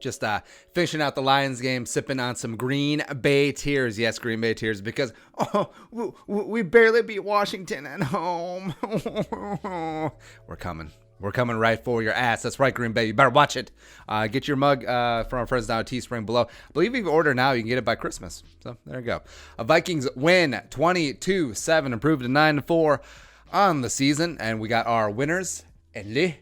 Just finishing out the Lions game, sipping on some Green Bay tears. Yes, Green Bay tears, because we barely beat Washington at home. We're coming. We're coming right for your ass. That's right, Green Bay. You better watch it. Get your mug from our friends down at Teespring below. I believe if you order now, you can get it by Christmas. So there you go. Vikings win 22-7, improved to 9-4 on the season. And we got our winners and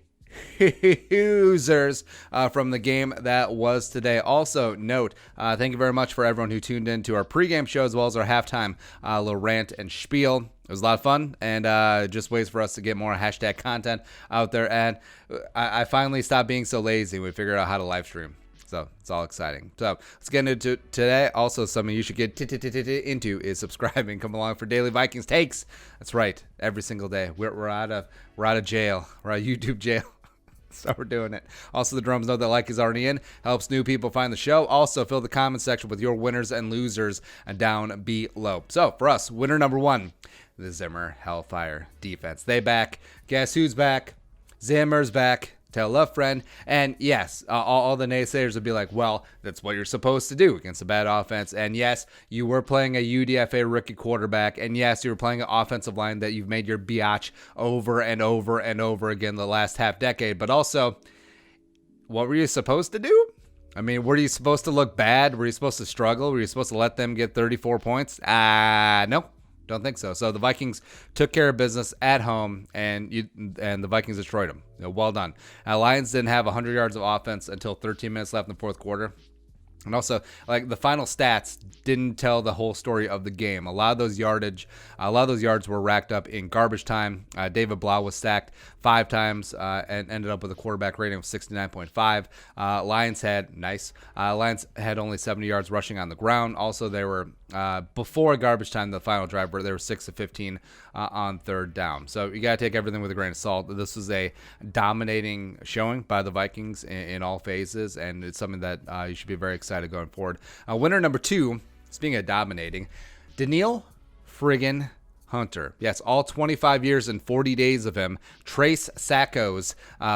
losers from the game that was today. Also note, thank you very much for everyone who tuned in to our pregame show as well as our halftime little rant and spiel. It was a lot of fun, and just ways for us to get more hashtag content out there. And I finally stopped being so lazy. We figured out how to live stream. So it's all exciting. So let's get into today. Also, something you should get into is subscribing. Come along for daily Vikings takes. That's right. Every single day. We're out of jail. We're out of YouTube jail. So we're doing it. Also, the drums know that like is already in. Helps new people find the show. Also, fill the comment section with your winners and losers down below. So for us, winner number one, the Zimmer Hellfire defense. They back. Guess who's back? Zimmer's back. Tell a love friend. And yes, all the naysayers would be like, well, that's what you're supposed to do against a bad offense. And yes, you were playing a UDFA rookie quarterback. And yes, you were playing an offensive line that you've made your biatch over and over and over again the last half decade. But also, what were you supposed to do? I mean, were you supposed to look bad? Were you supposed to struggle? Were you supposed to let them get 34 points? No. Don't think so. So the Vikings took care of business at home, and the Vikings destroyed them. Well done. Lions didn't have 100 yards of offense until 13 minutes left in the fourth quarter. And also, like, the final stats didn't tell the whole story of the game. A lot of those yards were racked up in garbage time. David Blau was sacked 5 times and ended up with a quarterback rating of 69.5. Lions had only 70 yards rushing on the ground. Also, they were before garbage time, the final drive, where they were 6 of 15 on third down. So you got to take everything with a grain of salt. This was a dominating showing by the Vikings in all phases, and it's something that you should be very excited going forward. Winner number 2, speaking of dominating, Danielle friggin' Hunter. Yes, all 25 years and 40 days of him. Trace Sackos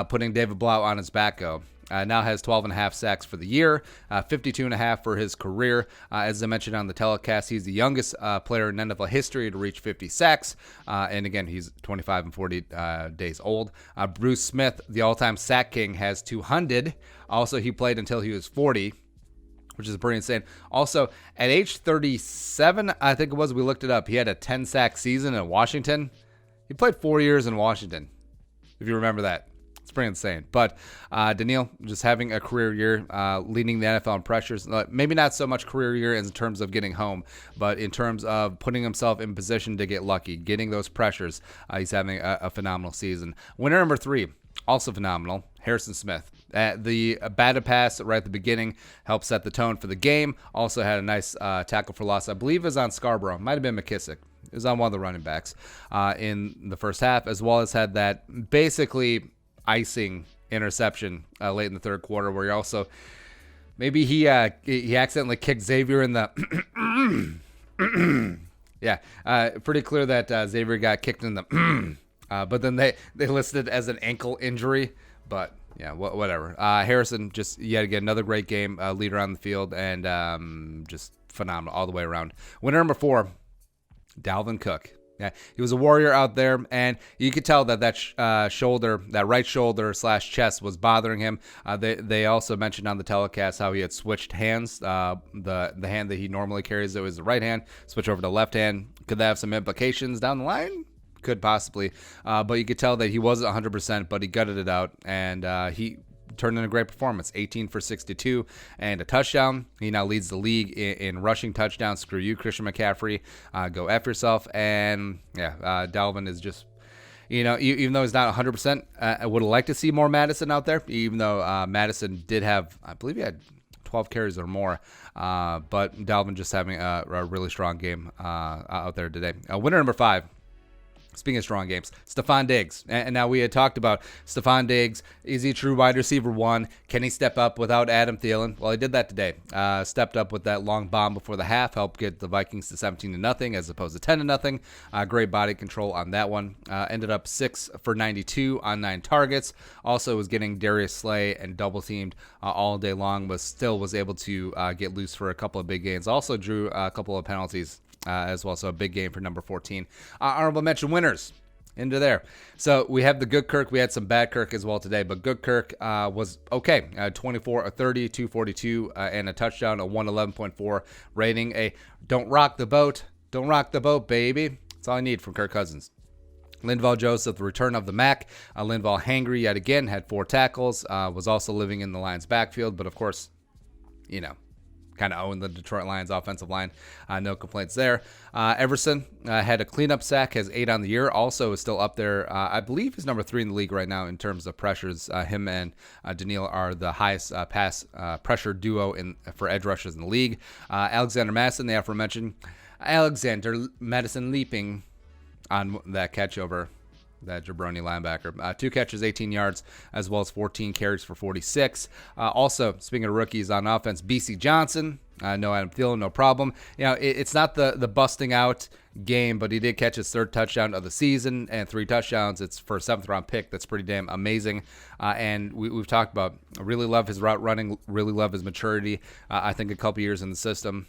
putting David Blau on his back. Now has 12.5 sacks for the year, 52.5 for his career. As I mentioned on the telecast, he's the youngest player in NFL history to reach 50 sacks. And again, he's 25 and 40 days old. Bruce Smith, the all-time sack king, has 200. Also, he played until he was 40, which is pretty insane. Also, at age 37, I think it was, we looked it up, he had a 10-sack season in Washington. He played 4 years in Washington, if you remember that. It's pretty insane. But Danielle just having a career year, leading the NFL in pressures. Maybe not so much career year in terms of getting home, but in terms of putting himself in position to get lucky, getting those pressures. He's having a phenomenal season. Winner number 3, also phenomenal, Harrison Smith. The batted pass right at the beginning helped set the tone for the game. Also had a nice tackle for loss. I believe it was on Scarborough. Might have been McKissick. It was on one of the running backs in the first half, as well as had that basically icing interception late in the third quarter, where he also maybe he accidentally kicked Xavier in the pretty clear that Xavier got kicked in the but then they listed it as an ankle injury. But yeah, whatever. Harrison just yet again another great game, leader on the field, and just phenomenal all the way around. Winner number 4, Dalvin Cook. Yeah, he was a warrior out there, and you could tell that shoulder, that right shoulder / chest, was bothering him. They also mentioned on the telecast how he had switched hands. The hand that he normally carries, that was the right hand, switch over to left hand. Could that have some implications down the line? Could possibly, but you could tell that he wasn't 100%, but he gutted it out, and he turned in a great performance, 18 for 62 and a touchdown. He now leads the league in rushing touchdowns. Screw you, Christian McCaffrey. Go F yourself. And yeah, Dalvin is just, even though he's not 100%, I would have liked to see more Madison out there, even though Madison did have, I believe he had 12 carries or more. But Dalvin just having a really strong game out there today. Winner number 5. Speaking of strong games, Stefon Diggs. And now we had talked about Stefon Diggs. Is he a true wide receiver one? Can he step up without Adam Thielen? Well, he did that today. Stepped up with that long bomb before the half, helped get the Vikings to 17-0 as opposed to 10-0. Great body control on that one. Ended up 6 for 92 on 9 targets. Also was getting Darius Slay and double teamed all day long, but still was able to get loose for a couple of big gains. Also drew a couple of penalties as well, so a big game for number 14. Honorable mention winners into there. So we have the good Kirk. We had some bad Kirk as well today, but good Kirk was okay. 24 of 30, 242, and a touchdown, a 111.4 rating. A don't rock the boat, baby. That's all I need from Kirk Cousins. Linval Joseph, the return of the Mac. Linval hangry yet again, had 4 tackles, was also living in the Lions backfield, but of course, you know, kind of own the Detroit Lions offensive line. No complaints there. Everson had a cleanup sack, has 8 on the year. Also is still up there. I believe he's number 3 in the league right now in terms of pressures. Him and Daniil are the highest pass pressure duo for edge rushers in the league. Alexander Madison, the aforementioned Alexander Madison leaping on that catch over that jabroni linebacker. 2 catches, 18 yards, as well as 14 carries for 46. Also, speaking of rookies on offense, BC Johnson, no Adam Thielen, no problem. You know, it's not the busting out game, but he did catch his 3rd touchdown of the season and 3 touchdowns. It's for a 7th round pick. That's pretty damn amazing. And we've talked about, I really love his route running, really love his maturity. I think a couple years in the system,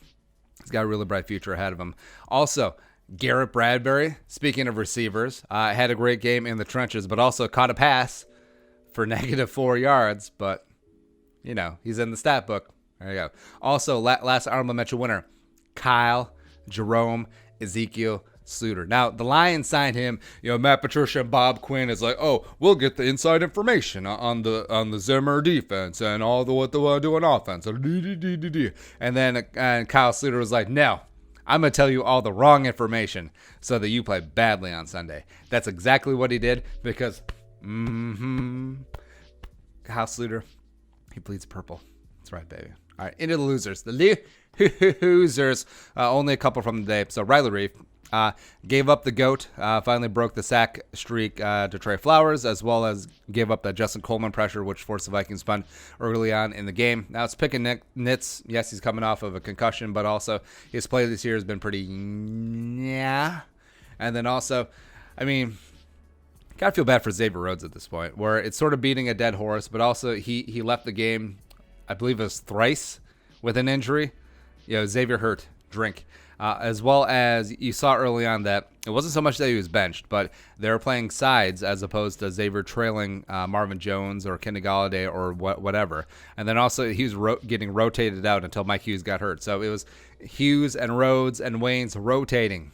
he's got a really bright future ahead of him. Also, Garrett Bradbury, speaking of receivers, had a great game in the trenches, but also caught a pass for negative 4 yards. But, you know, he's in the stat book. There you go. Also, last honorable mention winner, Kyle Jerome Ezekiel Souter. Now, the Lions signed him. You know, Matt Patricia and Bob Quinn is like, oh, we'll get the inside information on the Zimmer defense and all what they want to do on offense. And then Kyle Souter was like, no. I'm going to tell you all the wrong information so that you play badly on Sunday. That's exactly what he did because, Kyle Souter, he bleeds purple. That's right, baby. All right, into the losers. The losers, only a couple from the day. So Riley Reef gave up the GOAT, finally broke the sack streak to Trey Flowers, as well as gave up that Justin Coleman pressure, which forced the Vikings punt early on in the game. Now it's picking nits. Yes, he's coming off of a concussion, but also his play this year has been pretty yeah. And then also, I mean, gotta feel bad for Xavier Rhodes at this point, where it's sort of beating a dead horse, but also he left the game, I believe it was thrice with an injury. You know, Xavier hurt, drink. As well as you saw early on that it wasn't so much that he was benched, but they were playing sides as opposed to Xavier trailing Marvin Jones or Kenny Galladay or whatever. And then also he was getting rotated out until Mike Hughes got hurt. So it was Hughes and Rhodes and Waynes rotating,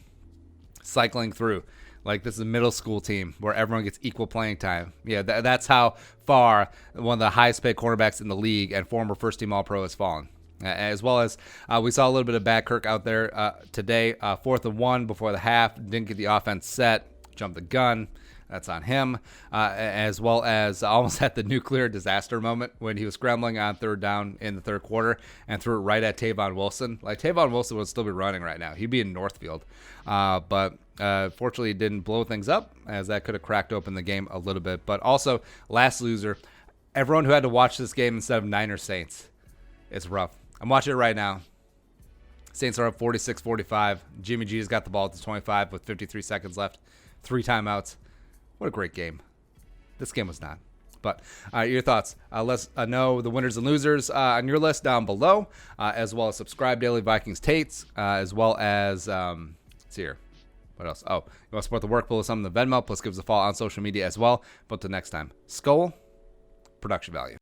cycling through. Like this is a middle school team where everyone gets equal playing time. Yeah, that's how far one of the highest paid cornerbacks in the league and former first-team All-Pro has fallen. As well as we saw a little bit of bad Kirk out there today. 4th and 1 before the half. Didn't get the offense set. Jumped the gun. That's on him. As well as almost had the nuclear disaster moment when he was scrambling on 3rd down in the 3rd quarter and threw it right at Tavon Wilson. Like Tavon Wilson would still be running right now. He'd be in Northfield. But fortunately, it didn't blow things up as that could have cracked open the game a little bit. But also, last loser, everyone who had to watch this game instead of Niners Saints. It's rough. I'm watching it right now. Saints are up 46-45. Jimmy G has got the ball at the 25 with 53 seconds left. 3 timeouts. What a great game. This game was not. But your thoughts. Let's know the winners and losers on your list down below, as well as subscribe Daily Vikings Tates, as well as, let's see here. What else? Oh, you want to support the work, pull us on the Venmo, plus give us a follow on social media as well. But until next time, Skull, production value.